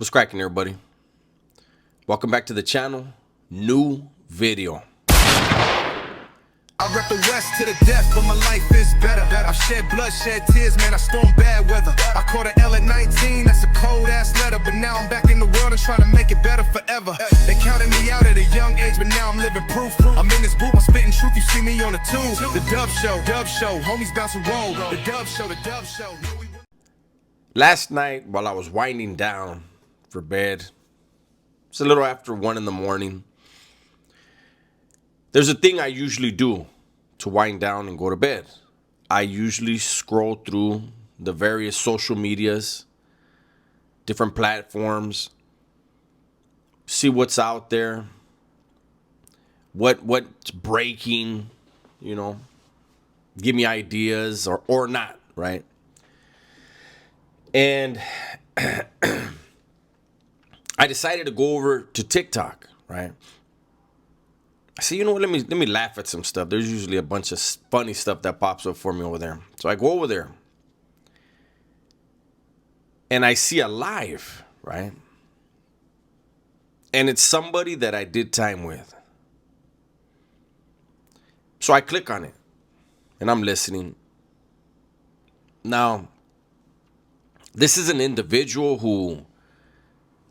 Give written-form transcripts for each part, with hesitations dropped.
What's cracking, everybody? Welcome back to the channel. New video. I rep the West to the death, but my life is better. I've shed blood, shed tears, man, I stormed bad weather. I caught an L at 19, that's a cold-ass letter. But now I'm back in the world and trying to make it better forever. They counted me out at a young age, but now I'm living proof. I'm in this booth, I'm spitting truth, you see me on the tube. The Dub Show, homies bounce and roll. The Dub Show. Last night, while I was winding down for bed, it's a little after 1 in the morning. There's a thing I usually do to wind down and go to bed. I usually scroll through the various social medias, different platforms, see what's out there, what's breaking, give me ideas or not, right? And I decided to go over to TikTok, right? I said, let me laugh at some stuff. There's usually a bunch of funny stuff that pops up for me over there. So I go over there and I see a live, right? And it's somebody that I did time with. So I click on it and I'm listening. Now, this is an individual who,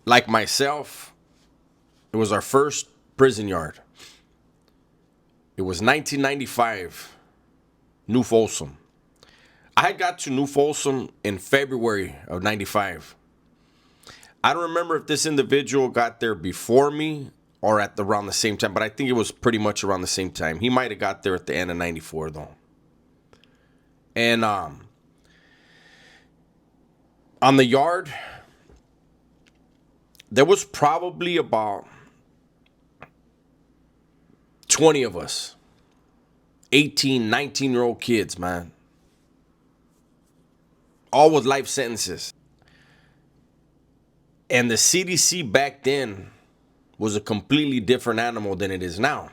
like myself, it was our first prison yard. It was 1995, New Folsom. I had got to New Folsom in February of 95. I don't remember if this individual got there before me or at around the same time, but I think it was pretty much around the same time. He might have got there at the end of 94, though. And on the yard, there was probably about 20 of us, 18, 19-year-old kids, man. All with life sentences. And the CDC back then was a completely different animal than it is now,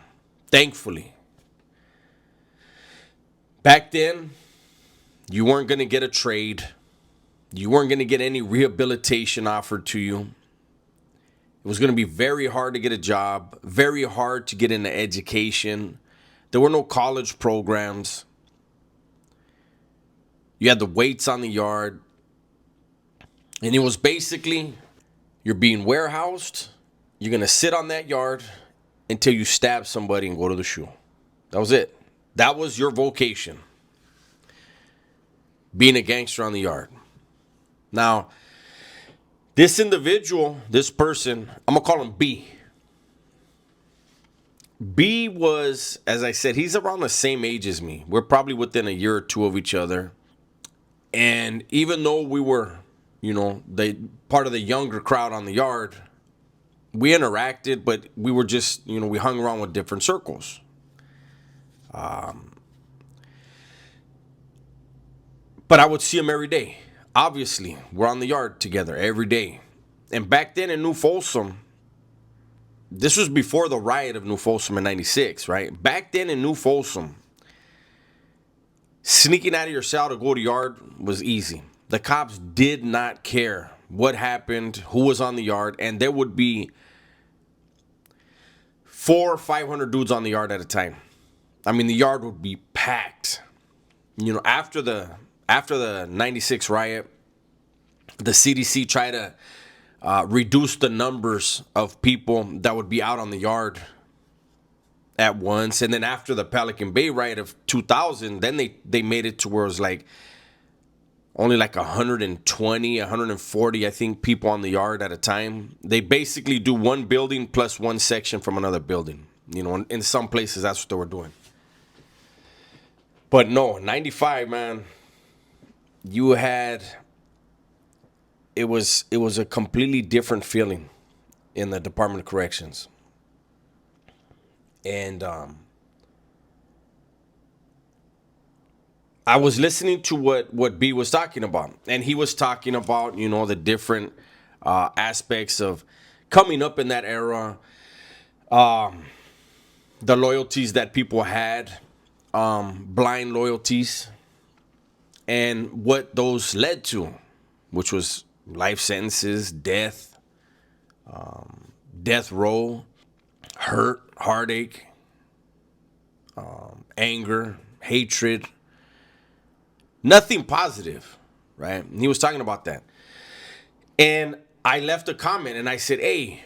thankfully. Back then, you weren't going to get a trade. You weren't going to get any rehabilitation offered to you. It was going to be very hard to get a job, very hard to get into education. There were no college programs. You had the weights on the yard. And it was basically, you're being warehoused. You're going to sit on that yard until you stab somebody and go to the shoe. That was it. That was your vocation. Being a gangster on the yard. Now, this individual, this person, I'm going to call him B. B was, as I said, he's around the same age as me. We're probably within a year or two of each other. And even though we were, the part of the younger crowd on the yard, we interacted, but we were just, we hung around with different circles. But I would see him every day. Obviously, we're on the yard together every day. And back then in New Folsom, this was before the riot of New Folsom in 96, right? Back then in New Folsom, sneaking out of your cell to go to yard was easy. The cops did not care what happened, who was on the yard, and there would be 400 or 500 dudes on the yard at a time. I mean, the yard would be packed. After the 96 riot, the CDC tried to reduce the numbers of people that would be out on the yard at once. And then after the Pelican Bay riot of 2000, then they made it to where it was only 120, 140, I think, people on the yard at a time. They basically do one building plus one section from another building. In some places, that's what they were doing. But no, 95, man, it was a completely different feeling in the Department of Corrections. And I was listening to what B was talking about. And he was talking about, the different aspects of coming up in that era, the loyalties that people had, blind loyalties, and what those led to, which was life sentences, death, death row, hurt, heartache, anger, hatred, nothing positive, right? And he was talking about that. And I left a comment and I said, hey,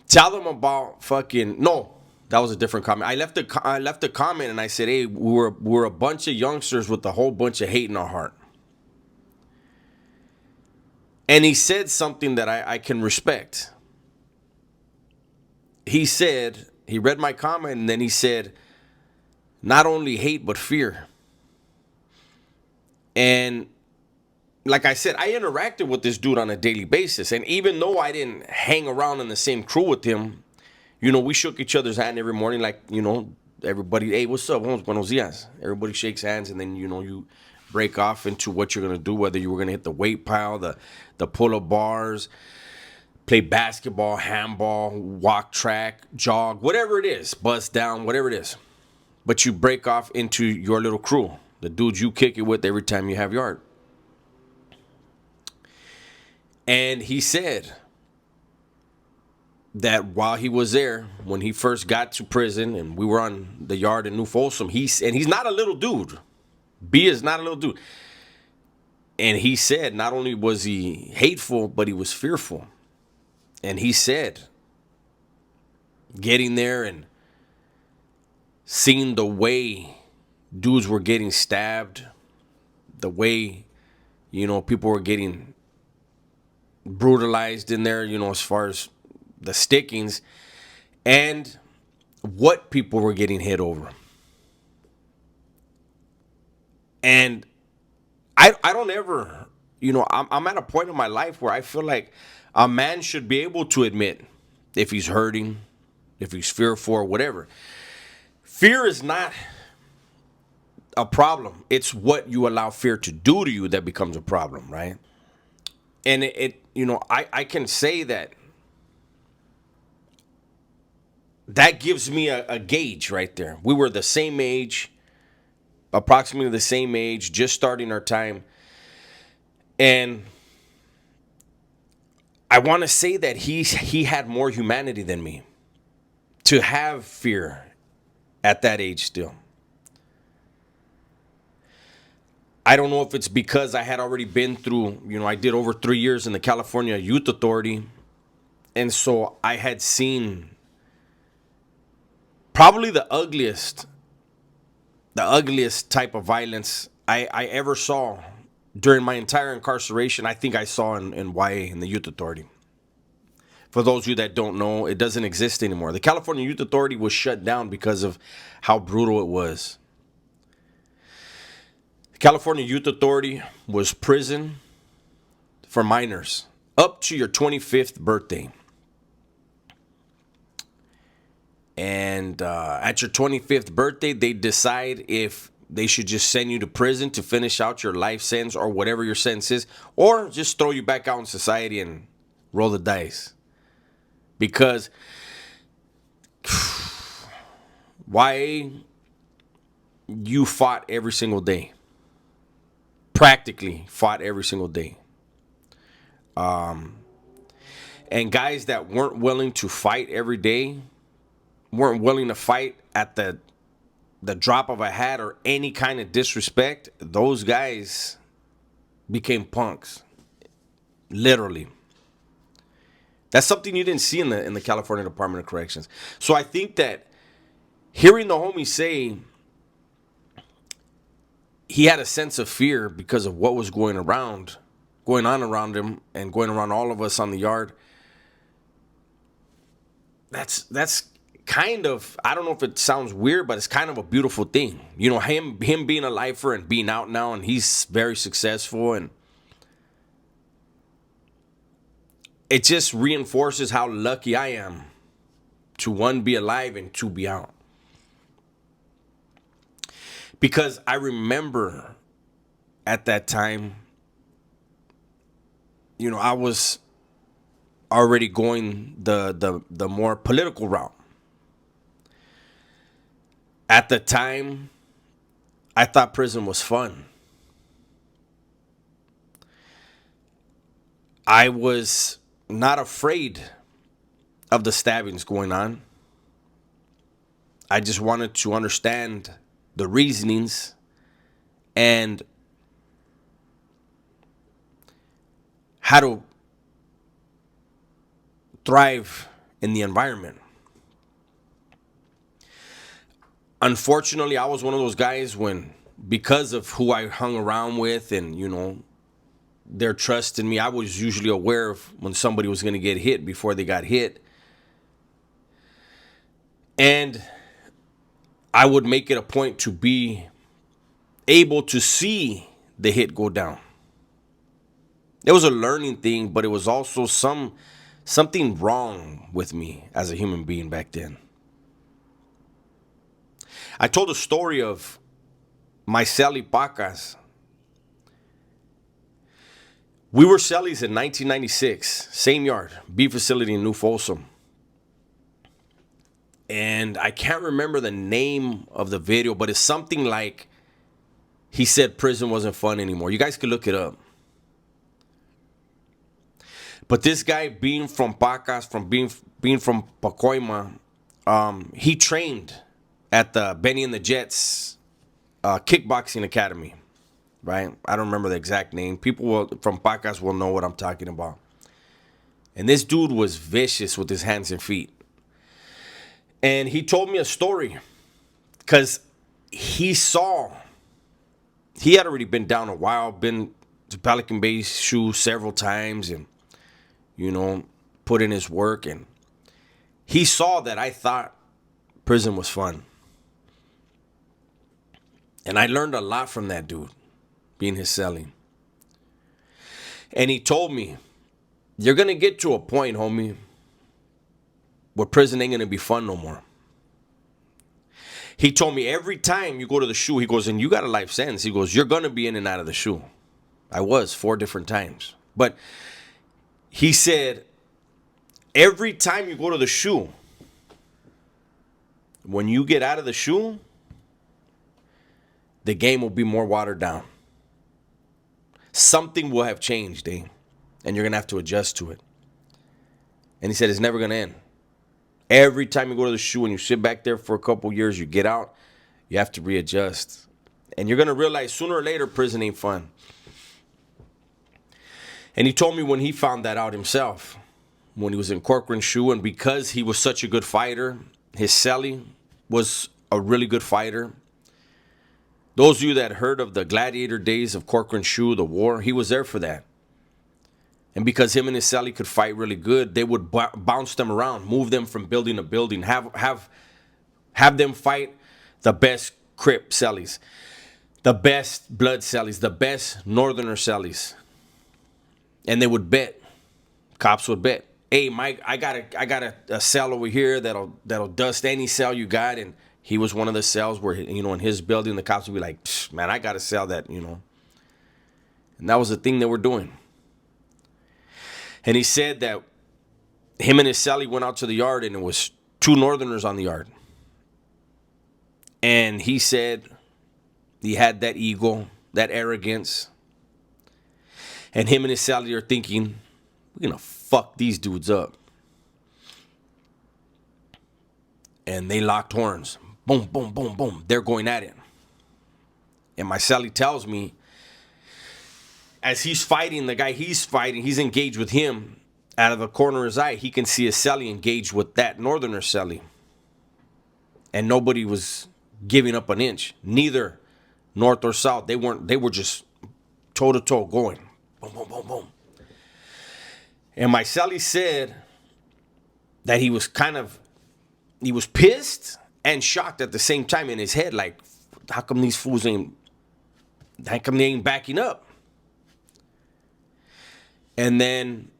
tell them about fucking, no, that was a different comment. I left a comment and I said, hey, we're a bunch of youngsters with a whole bunch of hate in our heart. And he said something that I can respect. He said, he read my comment and then he said, not only hate, but fear. And like I said, I interacted with this dude on a daily basis. And even though I didn't hang around in the same crew with him, you know, we shook each other's hand every morning. Like, you know, everybody, hey, what's up? Buenos dias. Everybody shakes hands. And then, you know, you break off into what you're going to do, whether you were going to hit the weight pile, the pull-up bars, play basketball, handball, walk track, jog, whatever it is, bust down, whatever it is. But you break off into your little crew, the dudes you kick it with every time you have yard. And he said that while he was there, when he first got to prison and we were on the yard in New Folsom, he's not a little dude. B is not a little dude. And he said not only was he hateful, but he was fearful. And he said getting there and seeing the way dudes were getting stabbed, the way, you know, people were getting brutalized in there, you know, as far as the stickings, and what people were getting hit over. And I don't ever, you know, I'm at a point in my life where I feel like a man should be able to admit if he's hurting, if he's fearful, or whatever. Fear is not a problem. It's what you allow fear to do to you that becomes a problem, right? And it you know, I can say that gives me a gauge right there. We were the same age, approximately the same age, just starting our time. And I want to say that he had more humanity than me to have fear at that age still. I don't know if it's because I had already been through, you know, I did over 3 years in the California Youth Authority. And so I had seen probably the ugliest type of violence I ever saw during my entire incarceration. I think I saw in YA, in the Youth Authority. For those of you that don't know, it doesn't exist anymore. The California Youth Authority was shut down because of how brutal it was. The California Youth Authority was prison for minors up to your 25th birthday. And at your 25th birthday, they decide if they should just send you to prison to finish out your life sentence or whatever your sentence is, or just throw you back out in society and roll the dice. Because YA, you fought every single day. Practically fought every single day. And guys that weren't willing to fight every day, weren't willing to fight at the drop of a hat or any kind of disrespect, those guys became punks. Literally. That's something you didn't see in the California Department of Corrections. So I think that hearing the homie say he had a sense of fear because of what was going on around him and going around all of us on the yard, that's kind of, I don't know if it sounds weird, but it's kind of a beautiful thing. You know, him being a lifer and being out now, and he's very successful, and it just reinforces how lucky I am to, one, be alive, and two, be out. Because I remember at that time, you know, I was already going the more political route. At the time, I thought prison was fun. I was not afraid of the stabbings going on. I just wanted to understand the reasonings and how to thrive in the environment. Unfortunately, I was one of those guys because of who I hung around with and, their trust in me, I was usually aware of when somebody was going to get hit before they got hit. And I would make it a point to be able to see the hit go down. It was a learning thing, but it was also something wrong with me as a human being back then. I told a story of my celly pacas. We were cellies in 1996, same yard, beef facility in New Folsom. And I can't remember the name of the video, but it's something like he said prison wasn't fun anymore. You guys could look it up. But this guy, being from Pacas, being from Pacoima, he trained at the Benny and the Jets kickboxing academy, right? I don't remember the exact name. People from Pacas will know what I'm talking about. And this dude was vicious with his hands and feet. And he told me a story because he had already been down a while, been to Pelican Bay shoe several times and, put in his work. And he saw that I thought prison was fun. And I learned a lot from that dude, being his cellie. And he told me, you're going to get to a point, homie, where prison ain't going to be fun no more. He told me every time you go to the shoe, he goes, and you got a life sentence. He goes, you're going to be in and out of the shoe. I was 4 different times. But he said, every time you go to the shoe, when you get out of the shoe, the game will be more watered down. Something will have changed, and you're going to have to adjust to it. And he said, it's never going to end. Every time you go to the shoe and you sit back there for a couple years, you get out, you have to readjust. And you're going to realize sooner or later prison ain't fun. And he told me when he found that out himself, when he was in Corcoran shoe, and because he was such a good fighter, his cellie was a really good fighter. Those of you that heard of the gladiator days of Corcoran shoe, the war, he was there for that. And because him and his cellie could fight really good, they would bounce them around, move them from building to building, have them fight the best Crip cellies, the best blood cellies, the best northerner cellies. And they would bet. Cops would bet. Hey, Mike, I got a cell over here that'll dust any cell you got. And he was one of the cells where, in his building, the cops would be like, man, I got a cell that, And that was the thing they were doing. And he said that him and his cellie went out to the yard and it was 2 northerners on the yard. And he said he had that ego, that arrogance. And him and his cellie are thinking, we're going to fuck these dudes up. And they locked horns. Boom, boom, boom, boom. They're going at it. And my cellie tells me, as he's fighting, the guy he's fighting, he's engaged with him. Out of the corner of his eye, he can see his cellie engaged with that northerner cellie. And nobody was giving up an inch. Neither north or south. They were just toe to toe going. Boom, boom, boom, boom. And my cellie said that he was pissed and shocked at the same time in his head. Like, how come they ain't backing up? And then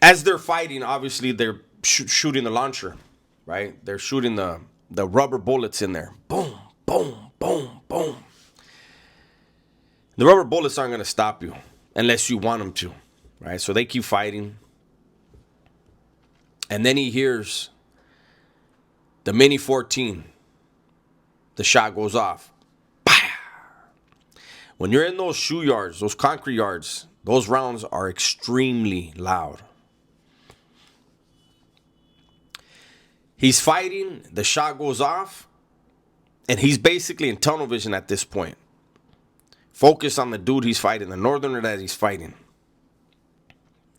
as they're fighting, obviously they're shooting the launcher, right? They're shooting the rubber bullets in there. Boom, boom, boom, boom. The rubber bullets aren't going to stop you unless you want them to, right? So they keep fighting. And then he hears the Mini 14. The shot goes off. Bah! When you're in those shoe yards, those concrete yards, those rounds are extremely loud. He's fighting, the shot goes off, and he's basically in tunnel vision at this point. Focus on the dude he's fighting, the northerner that he's fighting.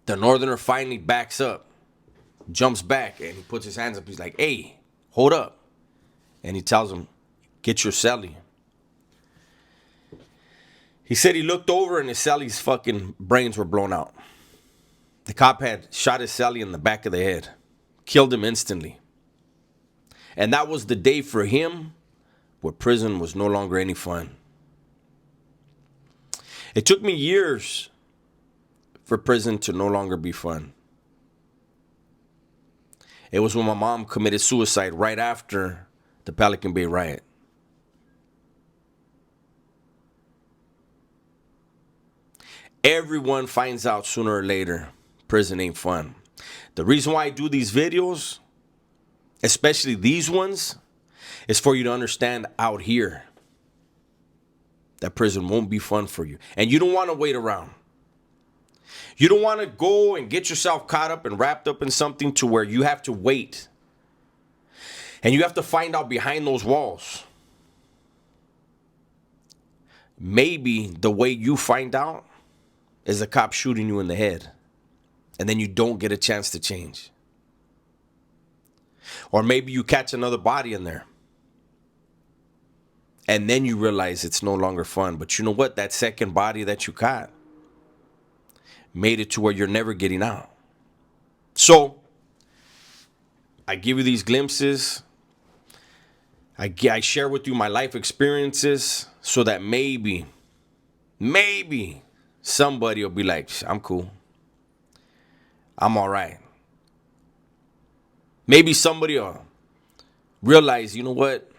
The northerner finally backs up, jumps back, and he puts his hands up. He's like, hey, hold up. And he tells him, get your celly. He said he looked over and his celly's fucking brains were blown out. The cop had shot his celly in the back of the head. Killed him instantly. And that was the day for him where prison was no longer any fun. It took me years for prison to no longer be fun. It was when my mom committed suicide right after the Pelican Bay riot. Everyone finds out sooner or later prison ain't fun. The reason why I do these videos, especially these ones, is for you to understand out here that prison won't be fun for you. And you don't want to wait around. You don't want to go and get yourself caught up and wrapped up in something to where you have to wait. And you have to find out behind those walls. Maybe the way you find out is a cop shooting you in the head. And then you don't get a chance to change. Or maybe you catch another body in there. And then you realize it's no longer fun. But you know what? That second body that you caught made it to where you're never getting out. So, I give you these glimpses. I share with you my life experiences so that maybe somebody will be like, I'm cool. I'm all right. Maybe somebody will realize, you know what?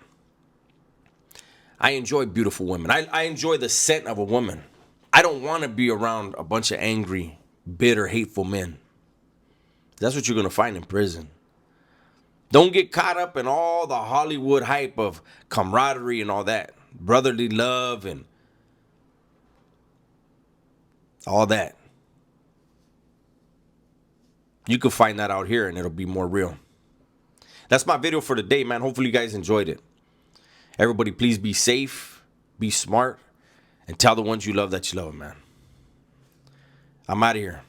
I enjoy beautiful women. I enjoy the scent of a woman. I don't want to be around a bunch of angry, bitter, hateful men. That's what you're going to find in prison. Don't get caught up in all the Hollywood hype of camaraderie and all that. Brotherly love and all that. You can find that out here and it'll be more real. That's my video for today, man. Hopefully you guys enjoyed it. Everybody, please be safe, be smart, and tell the ones you love that you love them, man. I'm out of here.